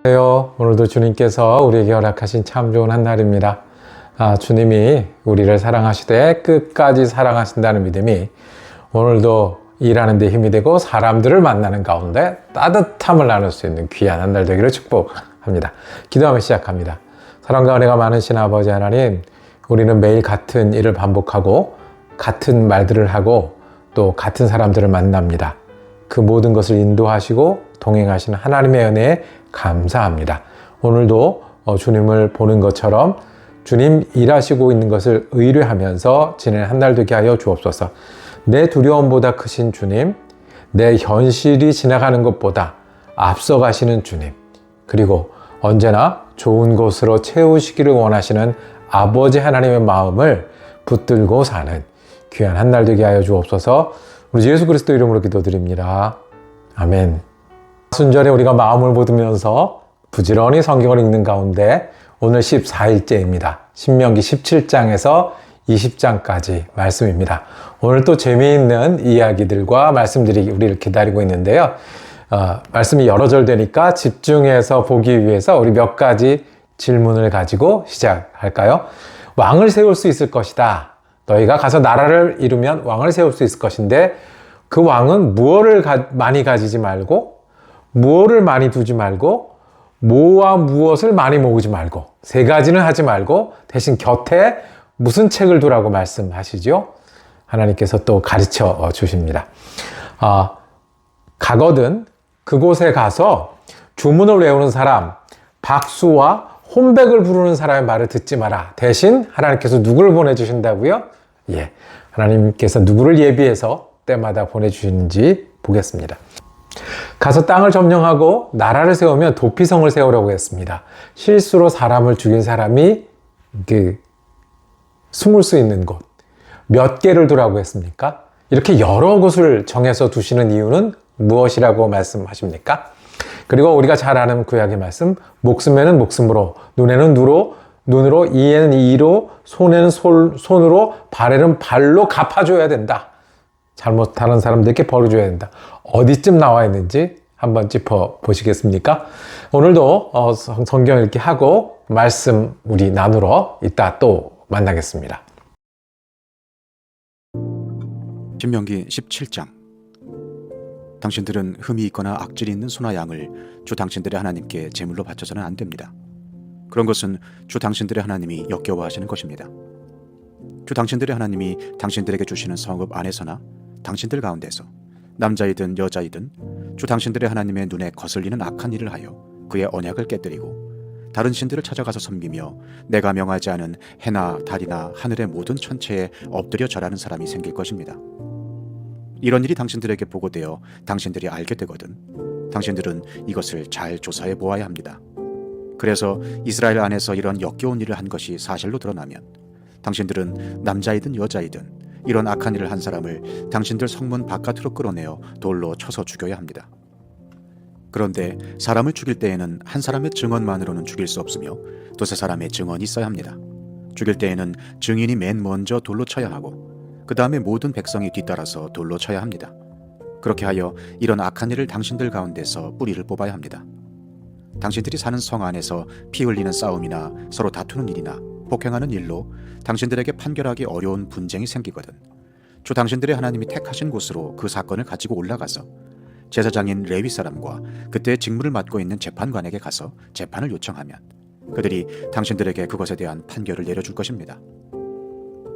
안녕하세요. 오늘도 주님께서 우리에게 허락하신 참 좋은 한 날입니다. 주님이 우리를 사랑하시되 끝까지 사랑하신다는 믿음이 오늘도 일하는 데 힘이 되고 사람들을 만나는 가운데 따뜻함을 나눌 수 있는 귀한 한 날 되기를 축복합니다. 기도하며 시작합니다. 사랑과 은혜가 많으신 아버지 하나님, 우리는 매일 같은 일을 반복하고 같은 말들을 하고 또 같은 사람들을 만납니다. 그 모든 것을 인도하시고 동행하시는 하나님의 은혜에 감사합니다. 오늘도 주님을 보는 것처럼 주님 일하시고 있는 것을 의뢰하면서 지내는 한 날 되게 하여 주옵소서. 내 두려움보다 크신 주님, 내 현실이 지나가는 것보다 앞서가시는 주님, 그리고 언제나 좋은 곳으로 채우시기를 원하시는 아버지 하나님의 마음을 붙들고 사는 귀한 한 날 되게 하여 주옵소서. 우리 예수 그리스도 이름으로 기도드립니다. 아멘. 순전히 우리가 마음을 보듬으면서 부지런히 성경을 읽는 가운데 오늘 14일째입니다. 신명기 17장에서 20장까지 말씀입니다. 오늘 또 재미있는 이야기들과 말씀들이 우리를 기다리고 있는데요. 말씀이 여러 절 되니까 집중해서 보기 위해서 우리 몇 가지 질문을 가지고 시작할까요? 왕을 세울 수 있을 것이다. 너희가 가서 나라를 이루면 왕을 세울 수 있을 것인데 그 왕은 무엇을 많이 가지지 말고 무엇을 많이 두지 말고 뭐와 무엇을 많이 모으지 말고 세 가지는 하지 말고 대신 곁에 무슨 책을 두라고 말씀하시죠? 하나님께서 또 가르쳐 주십니다. 가거든 그곳에 가서 주문을 외우는 사람, 박수와 혼백을 부르는 사람의 말을 듣지 마라. 대신 하나님께서 누구를 보내주신다고요? 하나님께서 누구를 예비해서 때마다 보내주시는지 보겠습니다. 가서 땅을 점령하고 나라를 세우면 도피성을 세우라고 했습니다. 실수로 사람을 죽인 사람이 숨을 수 있는 곳 몇 개를 두라고 했습니까? 이렇게 여러 곳을 정해서 두시는 이유는 무엇이라고 말씀하십니까? 그리고 우리가 잘 아는 구약의 말씀, 목숨에는 목숨으로, 눈에는 눈으로, 이에는 이로, 손에는 손으로, 발에는 발로 갚아줘야 된다. 잘못하는 사람들에게 벌을 줘야 된다. 어디쯤 나와 있는지 한번 짚어 보시겠습니까? 오늘도 성경 읽기 하고 말씀 우리 나누러 이따 또 만나겠습니다. 신명기 17장. 당신들은 흠이 있거나 악질이 있는 소나 양을 주 당신들의 하나님께 제물로 바쳐서는 안 됩니다. 그런 것은 주 당신들의 하나님이 역겨워하시는 것입니다. 주 당신들의 하나님이 당신들에게 주시는 성읍 안에서나 당신들 가운데서 남자이든 여자이든 주 당신들의 하나님의 눈에 거슬리는 악한 일을 하여 그의 언약을 깨뜨리고 다른 신들을 찾아가서 섬기며 내가 명하지 않은 해나 달이나 하늘의 모든 천체에 엎드려 절하는 사람이 생길 것입니다. 이런 일이 당신들에게 보고되어 당신들이 알게 되거든 당신들은 이것을 잘 조사해 보아야 합니다. 그래서 이스라엘 안에서 이런 역겨운 일을 한 것이 사실로 드러나면 당신들은 남자이든 여자이든 이런 악한 일을 한 사람을 당신들 성문 바깥으로 끌어내어 돌로 쳐서 죽여야 합니다. 그런데 사람을 죽일 때에는 한 사람의 증언만으로는 죽일 수 없으며 두세 사람의 증언이 있어야 합니다. 죽일 때에는 증인이 맨 먼저 돌로 쳐야 하고 그 다음에 모든 백성이 뒤따라서 돌로 쳐야 합니다. 그렇게 하여 이런 악한 일을 당신들 가운데서 뿌리를 뽑아야 합니다. 당신들이 사는 성 안에서 피 흘리는 싸움이나 서로 다투는 일이나 폭행하는 일로 당신들에게 판결하기 어려운 분쟁이 생기거든 주 당신들의 하나님이 택하신 곳으로 그 사건을 가지고 올라가서 제사장인 레위 사람과 그때의 직무를 맡고 있는 재판관에게 가서 재판을 요청하면 그들이 당신들에게 그것에 대한 판결을 내려줄 것입니다.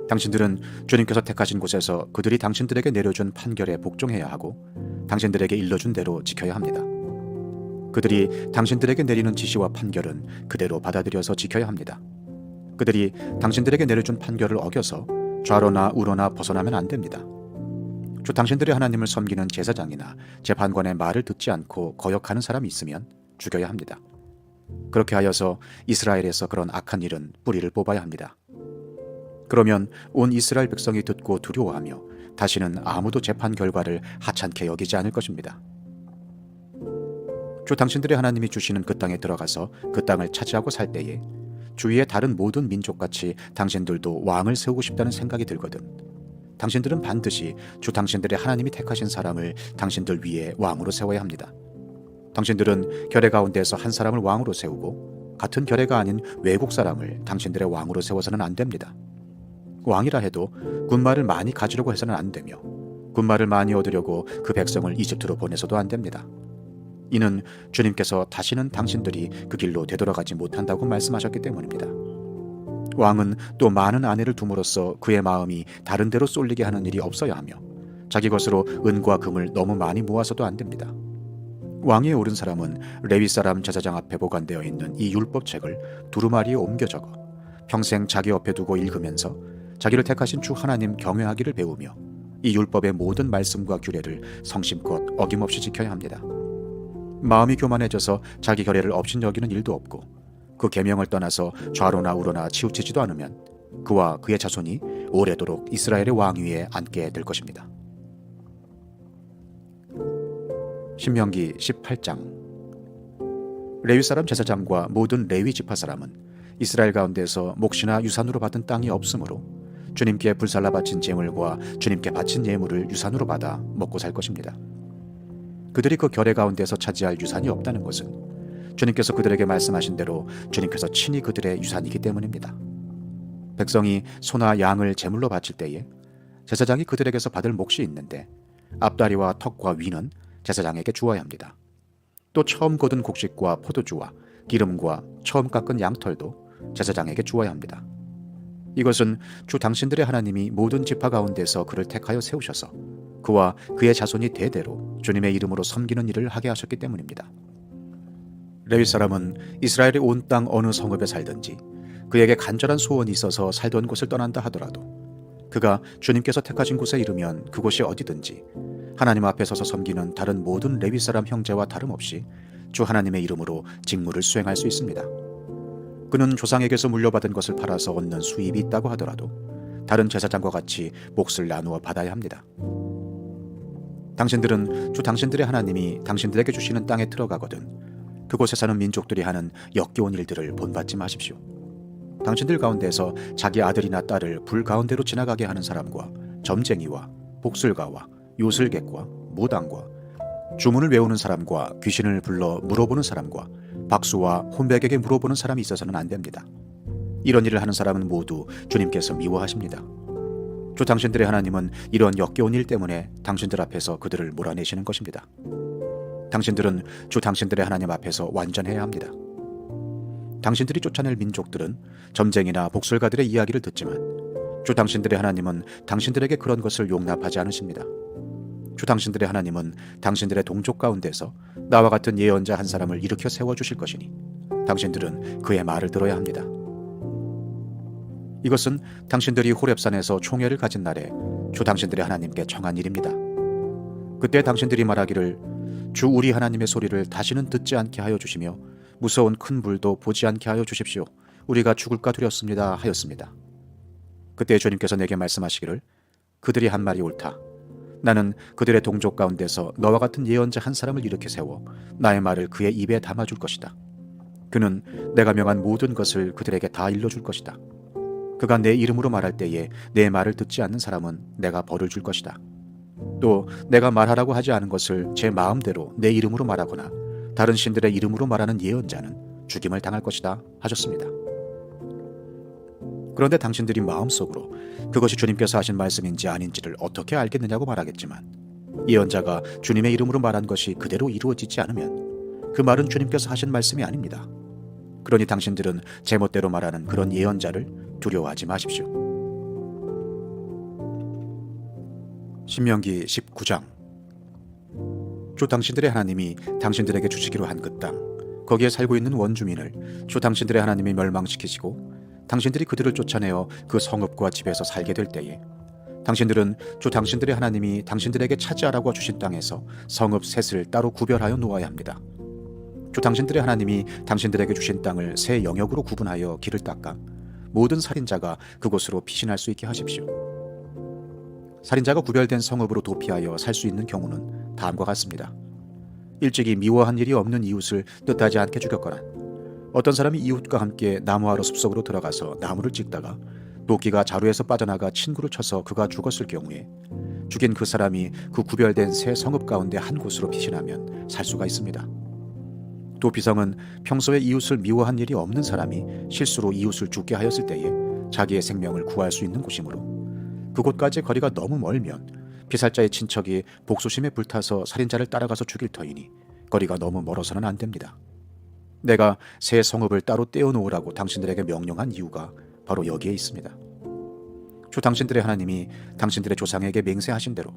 당신들은 주님께서 택하신 곳에서 그들이 당신들에게 내려준 판결에 복종해야 하고 당신들에게 일러준 대로 지켜야 합니다. 그들이 당신들에게 내리는 지시와 판결은 그대로 받아들여서 지켜야 합니다. 그들이 당신들에게 내려준 판결을 어겨서 좌로나 우로나 벗어나면 안 됩니다. 주 당신들의 하나님을 섬기는 제사장이나 재판관의 말을 듣지 않고 거역하는 사람이 있으면 죽여야 합니다. 그렇게 하여서 이스라엘에서 그런 악한 일은 뿌리를 뽑아야 합니다. 그러면 온 이스라엘 백성이 듣고 두려워하며 다시는 아무도 재판 결과를 하찮게 여기지 않을 것입니다. 주 당신들의 하나님이 주시는 그 땅에 들어가서 그 땅을 차지하고 살 때에 주위의 다른 모든 민족같이 당신들도 왕을 세우고 싶다는 생각이 들거든 당신들은 반드시 주 당신들의 하나님이 택하신 사람을 당신들 위에 왕으로 세워야 합니다. 당신들은 결례 가운데서 한 사람을 왕으로 세우고 같은 결례가 아닌 외국 사람을 당신들의 왕으로 세워서는 안 됩니다. 왕이라 해도 군말을 많이 가지려고 해서는 안 되며 군말을 많이 얻으려고 그 백성을 이집트로 보내서도 안 됩니다. 이는 주님께서 다시는 당신들이 그 길로 되돌아가지 못한다고 말씀하셨기 때문입니다. 왕은 또 많은 아내를 둠으로써 그의 마음이 다른 데로 쏠리게 하는 일이 없어야 하며 자기 것으로 은과 금을 너무 많이 모아서도 안 됩니다. 왕위에 오른 사람은 레위 사람 제사장 앞에 보관되어 있는 이 율법책을 두루마리에 옮겨 적어 평생 자기 옆에 두고 읽으면서 자기를 택하신 주 하나님 경외하기를 배우며 이 율법의 모든 말씀과 규례를 성심껏 어김없이 지켜야 합니다. 마음이 교만해져서 자기 결례를 업신여기는 일도 없고 그 계명을 떠나서 좌로나 우로나 치우치지도 않으면 그와 그의 자손이 오래도록 이스라엘의 왕위에 앉게 될 것입니다. 신명기 18장. 레위 사람 제사장과 모든 레위 지파 사람은 이스라엘 가운데서 몫이나 유산으로 받은 땅이 없으므로 주님께 불살라 바친 제물과 주님께 바친 예물을 유산으로 받아 먹고 살 것입니다. 그들이 그 결례 가운데서 차지할 유산이 없다는 것은 주님께서 그들에게 말씀하신 대로 주님께서 친히 그들의 유산이기 때문입니다. 백성이 소나 양을 제물로 바칠 때에 제사장이 그들에게서 받을 몫이 있는데 앞다리와 턱과 위는 제사장에게 주어야 합니다. 또 처음 거둔 곡식과 포도주와 기름과 처음 깎은 양털도 제사장에게 주어야 합니다. 이것은 주 당신들의 하나님이 모든 지파 가운데서 그를 택하여 세우셔서 그와 그의 자손이 대대로 주님의 이름으로 섬기는 일을 하게 하셨기 때문입니다. 레위 사람은 이스라엘의 온 땅 어느 성읍에 살든지 그에게 간절한 소원이 있어서 살던 곳을 떠난다 하더라도 그가 주님께서 택하신 곳에 이르면 그곳이 어디든지 하나님 앞에 서서 섬기는 다른 모든 레위 사람 형제와 다름없이 주 하나님의 이름으로 직무를 수행할 수 있습니다. 그는 조상에게서 물려받은 것을 팔아서 얻는 수입이 있다고 하더라도 다른 제사장과 같이 몫을 나누어 받아야 합니다. 당신들은 주 당신들의 하나님이 당신들에게 주시는 땅에 들어가거든 그곳에 사는 민족들이 하는 역겨운 일들을 본받지 마십시오. 당신들 가운데서 자기 아들이나 딸을 불 가운데로 지나가게 하는 사람과 점쟁이와 복술가와 요술객과 무당과 주문을 외우는 사람과 귀신을 불러 물어보는 사람과 박수와 혼백에게 물어보는 사람이 있어서는 안 됩니다. 이런 일을 하는 사람은 모두 주님께서 미워하십니다. 주 당신들의 하나님은 이런 역겨운 일 때문에 당신들 앞에서 그들을 몰아내시는 것입니다. 당신들은 주 당신들의 하나님 앞에서 완전해야 합니다. 당신들이 쫓아낼 민족들은 점쟁이나 복술가들의 이야기를 듣지만 주 당신들의 하나님은 당신들에게 그런 것을 용납하지 않으십니다. 주 당신들의 하나님은 당신들의 동족 가운데서 나와 같은 예언자 한 사람을 일으켜 세워주실 것이니 당신들은 그의 말을 들어야 합니다. 이것은 당신들이 호렙산에서 총회를 가진 날에 주 당신들의 하나님께 청한 일입니다. 그때 당신들이 말하기를 주 우리 하나님의 소리를 다시는 듣지 않게 하여 주시며 무서운 큰 불도 보지 않게 하여 주십시오. 우리가 죽을까 두렵습니다 하였습니다. 그때 주님께서 내게 말씀하시기를 그들이 한 말이 옳다. 나는 그들의 동족 가운데서 너와 같은 예언자 한 사람을 일으켜 세워 나의 말을 그의 입에 담아줄 것이다. 그는 내가 명한 모든 것을 그들에게 다 일러줄 것이다. 그가 내 이름으로 말할 때에 내 말을 듣지 않는 사람은 내가 벌을 줄 것이다. 또 내가 말하라고 하지 않은 것을 제 마음대로 내 이름으로 말하거나 다른 신들의 이름으로 말하는 예언자는 죽임을 당할 것이다 하셨습니다. 그런데 당신들이 마음속으로 그것이 주님께서 하신 말씀인지 아닌지를 어떻게 알겠느냐고 말하겠지만 예언자가 주님의 이름으로 말한 것이 그대로 이루어지지 않으면 그 말은 주님께서 하신 말씀이 아닙니다. 그러니 당신들은 제멋대로 말하는 그런 예언자를 두려워하지 마십시오. 신명기 19장. 주 당신들의 하나님이 당신들에게 주시기로 한 그 땅, 거기에 살고 있는 원주민을 주 당신들의 하나님이 멸망시키시고 당신들이 그들을 쫓아내어 그 성읍과 집에서 살게 될 때에 당신들은 주 당신들의 하나님이 당신들에게 차지하라고 주신 땅에서 성읍 셋을 따로 구별하여 놓아야 합니다. 주 당신들의 하나님이 당신들에게 주신 땅을 세 영역으로 구분하여 길을 닦아 모든 살인자가 그곳으로 피신할 수 있게 하십시오. 살인자가 구별된 성읍으로 도피하여 살 수 있는 경우는 다음과 같습니다. 일찍이 미워한 일이 없는 이웃을 뜻하지 않게 죽였거나 어떤 사람이 이웃과 함께 나무하러 숲속으로 들어가서 나무를 찍다가 도끼가 자루에서 빠져나가 친구를 쳐서 그가 죽었을 경우에 죽인 그 사람이 그 구별된 세 성읍 가운데 한 곳으로 피신하면 살 수가 있습니다. 또 비성은 평소에 이웃을 미워한 일이 없는 사람이 실수로 이웃을 죽게 하였을 때에 자기의 생명을 구할 수 있는 곳이므로 그곳까지 거리가 너무 멀면 피살자의 친척이 복수심에 불타서 살인자를 따라가서 죽일 터이니 거리가 너무 멀어서는 안 됩니다. 내가 새 성읍을 따로 떼어놓으라고 당신들에게 명령한 이유가 바로 여기에 있습니다. 주 당신들의 하나님이 당신들의 조상에게 맹세하신 대로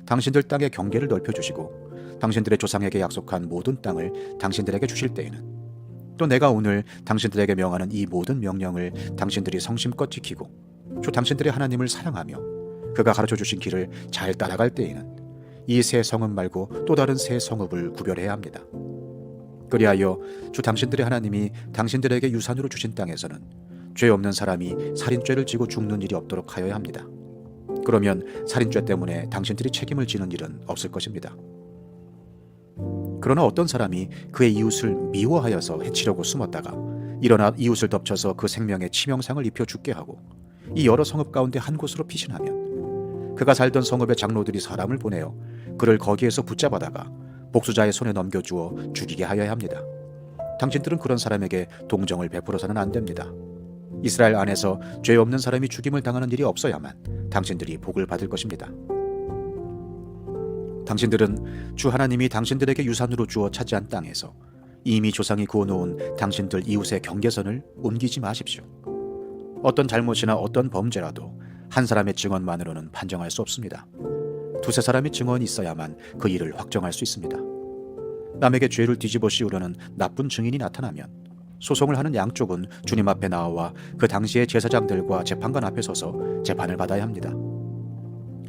당신들 땅의 경계를 넓혀주시고 당신들의 조상에게 약속한 모든 땅을 당신들에게 주실 때에는 또 내가 오늘 당신들에게 명하는 이 모든 명령을 당신들이 성심껏 지키고 주 당신들의 하나님을 사랑하며 그가 가르쳐 주신 길을 잘 따라갈 때에는 이 새 성읍 말고 또 다른 새 성읍을 구별해야 합니다. 그리하여 주 당신들의 하나님이 당신들에게 유산으로 주신 땅에서는 죄 없는 사람이 살인죄를 지고 죽는 일이 없도록 하여야 합니다. 그러면 살인죄 때문에 당신들이 책임을 지는 일은 없을 것입니다. 그러나 어떤 사람이 그의 이웃을 미워하여서 해치려고 숨었다가 일어나 이웃을 덮쳐서 그 생명에 치명상을 입혀 죽게 하고 이 여러 성읍 가운데 한 곳으로 피신하면 그가 살던 성읍의 장로들이 사람을 보내어 그를 거기에서 붙잡아다가 복수자의 손에 넘겨주어 죽이게 하여야 합니다. 당신들은 그런 사람에게 동정을 베풀어서는 안 됩니다. 이스라엘 안에서 죄 없는 사람이 죽임을 당하는 일이 없어야만 당신들이 복을 받을 것입니다. 당신들은 주 하나님이 당신들에게 유산으로 주어 차지한 땅에서 이미 조상이 그어놓은 당신들 이웃의 경계선을 옮기지 마십시오. 어떤 잘못이나 어떤 범죄라도 한 사람의 증언만으로는 판정할 수 없습니다. 두세 사람의 증언이 있어야만 그 일을 확정할 수 있습니다. 남에게 죄를 뒤집어 씌우려는 나쁜 증인이 나타나면 소송을 하는 양쪽은 주님 앞에 나와 그 당시의 제사장들과 재판관 앞에 서서 재판을 받아야 합니다.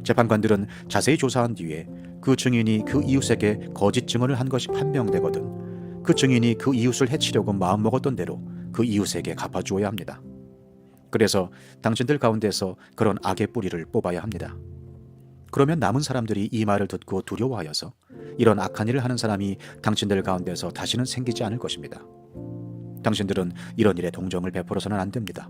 재판관들은 자세히 조사한 뒤에 그 증인이 그 이웃에게 거짓 증언을 한 것이 판명되거든 그 증인이 그 이웃을 해치려고 마음먹었던 대로 그 이웃에게 갚아주어야 합니다. 그래서 당신들 가운데서 그런 악의 뿌리를 뽑아야 합니다. 그러면 남은 사람들이 이 말을 듣고 두려워하여서 이런 악한 일을 하는 사람이 당신들 가운데서 다시는 생기지 않을 것입니다. 당신들은 이런 일에 동정을 베풀어서는 안 됩니다.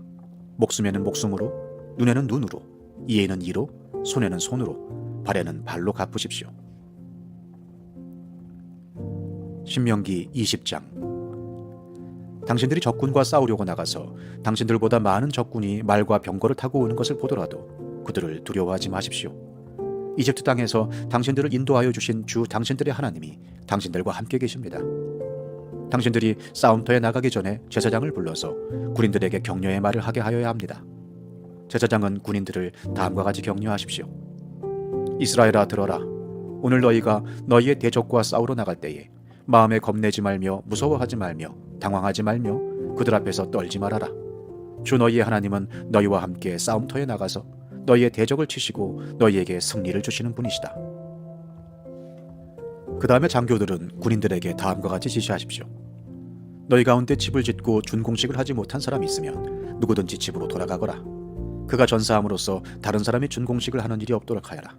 목숨에는 목숨으로, 눈에는 눈으로, 이에는 이로, 손에는 손으로, 발에는 발로 갚으십시오. 신명기 20장. 당신들이 적군과 싸우려고 나가서 당신들보다 많은 적군이 말과 병거를 타고 오는 것을 보더라도 그들을 두려워하지 마십시오. 이집트 땅에서 당신들을 인도하여 주신 주 당신들의 하나님이 당신들과 함께 계십니다. 당신들이 싸움터에 나가기 전에 제사장을 불러서 군인들에게 격려의 말을 하게 하여야 합니다. 제사장은 군인들을 다음과 같이 격려하십시오. 이스라엘아 들어라. 오늘 너희가 너희의 대적과 싸우러 나갈 때에 마음에 겁내지 말며 무서워하지 말며 당황하지 말며 그들 앞에서 떨지 말아라. 주 너희의 하나님은 너희와 함께 싸움터에 나가서 너희의 대적을 치시고 너희에게 승리를 주시는 분이시다. 그 다음에 장교들은 군인들에게 다음과 같이 지시하십시오. 너희 가운데 집을 짓고 준공식을 하지 못한 사람이 있으면 누구든지 집으로 돌아가거라. 그가 전사함으로써 다른 사람이 준공식을 하는 일이 없도록 하여라.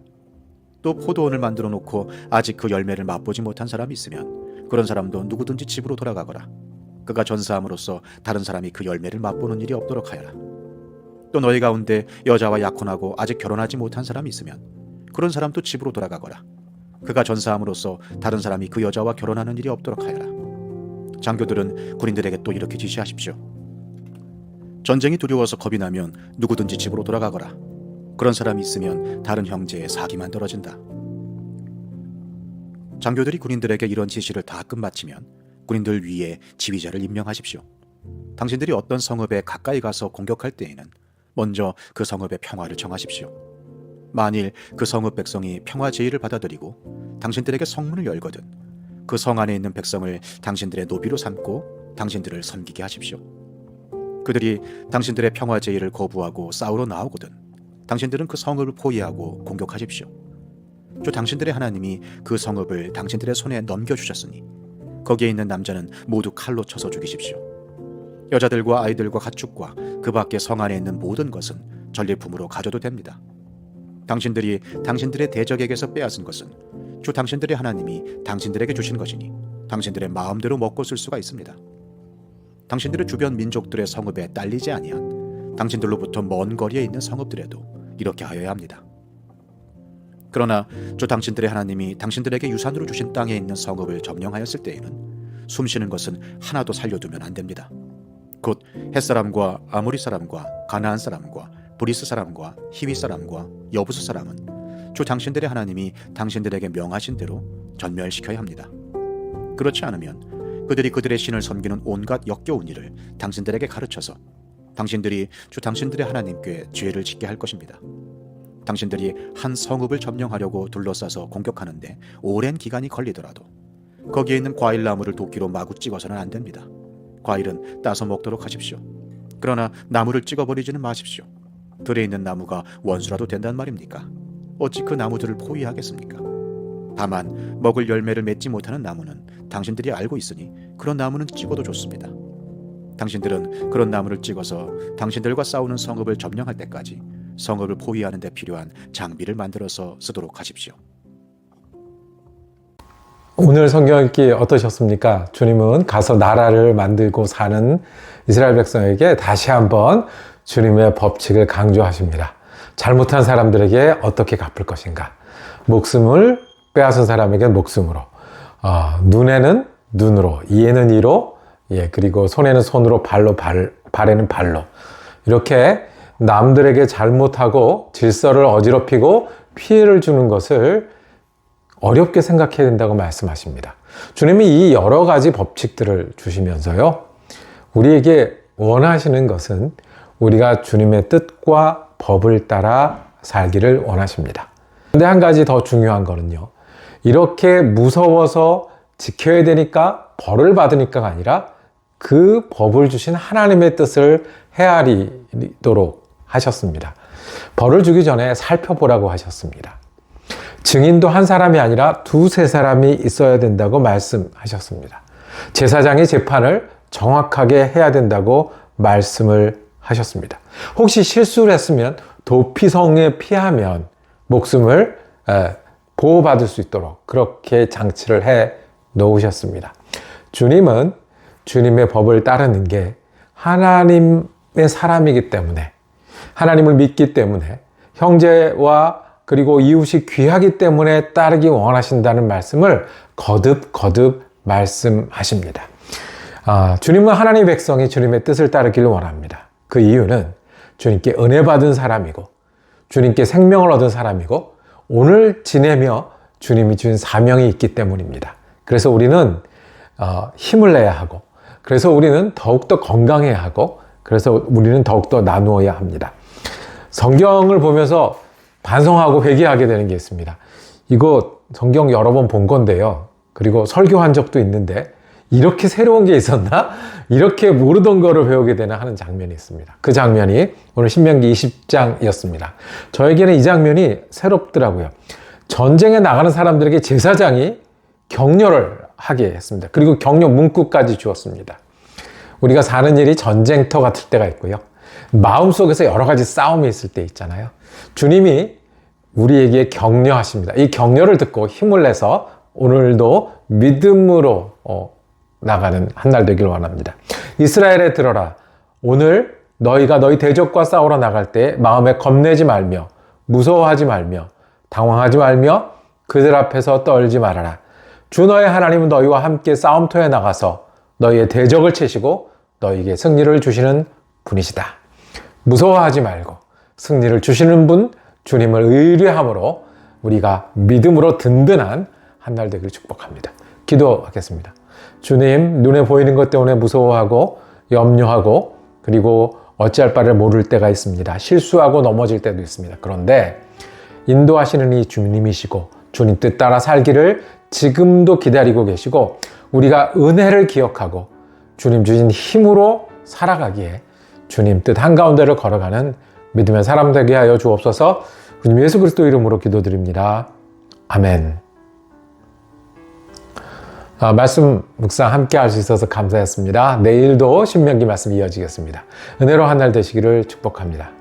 또 포도원을 만들어 놓고 아직 그 열매를 맛보지 못한 사람이 있으면 그런 사람도 누구든지 집으로 돌아가거라. 그가 전사함으로써 다른 사람이 그 열매를 맛보는 일이 없도록 하여라. 또 너희 가운데 여자와 약혼하고 아직 결혼하지 못한 사람이 있으면 그런 사람도 집으로 돌아가거라. 그가 전사함으로써 다른 사람이 그 여자와 결혼하는 일이 없도록 하여라. 장교들은 군인들에게 또 이렇게 지시하십시오. 전쟁이 두려워서 겁이 나면 누구든지 집으로 돌아가거라. 그런 사람이 있으면 다른 형제의 사기만 떨어진다. 장교들이 군인들에게 이런 지시를 다 끝마치면 군인들 위에 지휘자를 임명하십시오. 당신들이 어떤 성읍에 가까이 가서 공격할 때에는 먼저 그 성읍의 평화를 정하십시오. 만일 그 성읍 백성이 평화 제의를 받아들이고 당신들에게 성문을 열거든 그 성 안에 있는 백성을 당신들의 노비로 삼고 당신들을 섬기게 하십시오. 그들이 당신들의 평화 제의를 거부하고 싸우러 나오거든 당신들은 그 성읍을 포위하고 공격하십시오. 주 당신들의 하나님이 그 성읍을 당신들의 손에 넘겨주셨으니 거기에 있는 남자는 모두 칼로 쳐서 죽이십시오. 여자들과 아이들과 가축과 그 밖에 성 안에 있는 모든 것은 전리품으로 가져도 됩니다. 당신들이 당신들의 대적에게서 빼앗은 것은 주 당신들의 하나님이 당신들에게 주신 것이니 당신들의 마음대로 먹고 쓸 수가 있습니다. 당신들의 주변 민족들의 성읍에 딸리지 아니한 당신들로부터 먼 거리에 있는 성읍들에도 이렇게 하여야 합니다. 그러나 주 당신들의 하나님이 당신들에게 유산으로 주신 땅에 있는 성읍을 점령하였을 때에는 숨쉬는 것은 하나도 살려두면 안 됩니다. 곧 햇사람과 아모리 사람과 가나안 사람과 브리스 사람과 히위 사람과 여부스 사람은 주 당신들의 하나님이 당신들에게 명하신 대로 전멸시켜야 합니다. 그렇지 않으면 그들이 그들의 신을 섬기는 온갖 역겨운 일을 당신들에게 가르쳐서 당신들이 주 당신들의 하나님께 죄를 짓게 할 것입니다. 당신들이 한 성읍을 점령하려고 둘러싸서 공격하는데 오랜 기간이 걸리더라도 거기에 있는 과일 나무를 도끼로 마구 찍어서는 안 됩니다. 과일은 따서 먹도록 하십시오. 그러나 나무를 찍어버리지는 마십시오. 들에 있는 나무가 원수라도 된단 말입니까? 어찌 그 나무들을 포위하겠습니까? 다만 먹을 열매를 맺지 못하는 나무는 당신들이 알고 있으니 그런 나무는 찍어도 좋습니다. 당신들은 그런 나무를 찍어서 당신들과 싸우는 성읍을 점령할 때까지 성읍을 포위하는 데 필요한 장비를 만들어서 쓰도록 하십시오. 오늘 성경 읽기 어떠셨습니까? 주님은 가서 나라를 만들고 사는 이스라엘 백성에게 다시 한번 주님의 법칙을 강조하십니다. 잘못한 사람들에게 어떻게 갚을 것인가? 목숨을 빼앗은 사람에게는 목숨으로, 눈에는 눈으로, 이에는 이로, 그리고 손에는 손으로, 발에는 발로. 이렇게 남들에게 잘못하고 질서를 어지럽히고 피해를 주는 것을 어렵게 생각해야 된다고 말씀하십니다. 주님이 이 여러 가지 법칙들을 주시면서요, 우리에게 원하시는 것은 우리가 주님의 뜻과 법을 따라 살기를 원하십니다. 근데 한 가지 더 중요한 거는요, 이렇게 무서워서 지켜야 되니까 벌을 받으니까가 아니라 그 법을 주신 하나님의 뜻을 헤아리도록 하셨습니다. 벌을 주기 전에 살펴보라고 하셨습니다. 증인도 한 사람이 아니라 두세 사람이 있어야 된다고 말씀하셨습니다. 제사장이 재판을 정확하게 해야 된다고 말씀을 하셨습니다. 혹시 실수를 했으면 도피성에 피하면 목숨을 보호받을 수 있도록 그렇게 장치를 해 놓으셨습니다. 주님은 주님의 법을 따르는 게 하나님의 사람이기 때문에, 하나님을 믿기 때문에, 형제와 그리고 이웃이 귀하기 때문에 따르기 원하신다는 말씀을 거듭 말씀하십니다. 주님은 하나님의 백성이 주님의 뜻을 따르기를 원합니다. 그 이유는 주님께 은혜 받은 사람이고 주님께 생명을 얻은 사람이고 오늘 지내며 주님이 주신 사명이 있기 때문입니다. 그래서 우리는 힘을 내야 하고, 그래서 우리는 더욱더 건강해야 하고, 그래서 우리는 더욱더 나누어야 합니다. 성경을 보면서 반성하고 회개하게 되는 게 있습니다. 이거 성경 여러 번 본 건데요. 그리고 설교한 적도 있는데 이렇게 새로운 게 있었나? 이렇게 모르던 거를 배우게 되는 하는 장면이 있습니다. 그 장면이 오늘 신명기 20장이었습니다. 저에게는 이 장면이 새롭더라고요. 전쟁에 나가는 사람들에게 제사장이 격려를 하게 했습니다. 그리고 격려 문구까지 주었습니다. 우리가 사는 일이 전쟁터 같을 때가 있고요. 마음속에서 여러 가지 싸움이 있을 때 있잖아요. 주님이 우리에게 격려하십니다. 이 격려를 듣고 힘을 내서 오늘도 믿음으로 나가는 한 날 되길 원합니다. 이스라엘에 들어라. 오늘 너희가 너희 대적과 싸우러 나갈 때 마음에 겁내지 말며 무서워하지 말며 당황하지 말며 그들 앞에서 떨지 말아라. 주 너의 하나님은 너희와 함께 싸움터에 나가서 너희의 대적을 치시고 너희에게 승리를 주시는 분이시다. 무서워하지 말고 승리를 주시는 분 주님을 의뢰함으로 우리가 믿음으로 든든한 한 날 되기를 축복합니다. 기도하겠습니다. 주님, 눈에 보이는 것 때문에 무서워하고 염려하고 그리고 어찌할 바를 모를 때가 있습니다. 실수하고 넘어질 때도 있습니다. 그런데 인도하시는 이 주님이시고 주님 뜻 따라 살기를 지금도 기다리고 계시고 우리가 은혜를 기억하고 주님 주신 힘으로 살아가기에 주님 뜻 한가운데를 걸어가는 믿음의 사람 되게 하여 주옵소서. 주님 예수 그리스도 이름으로 기도드립니다. 아멘. 말씀 묵상 함께 할 수 있어서 감사했습니다. 내일도 신명기 말씀 이어지겠습니다. 은혜로 한 날 되시기를 축복합니다.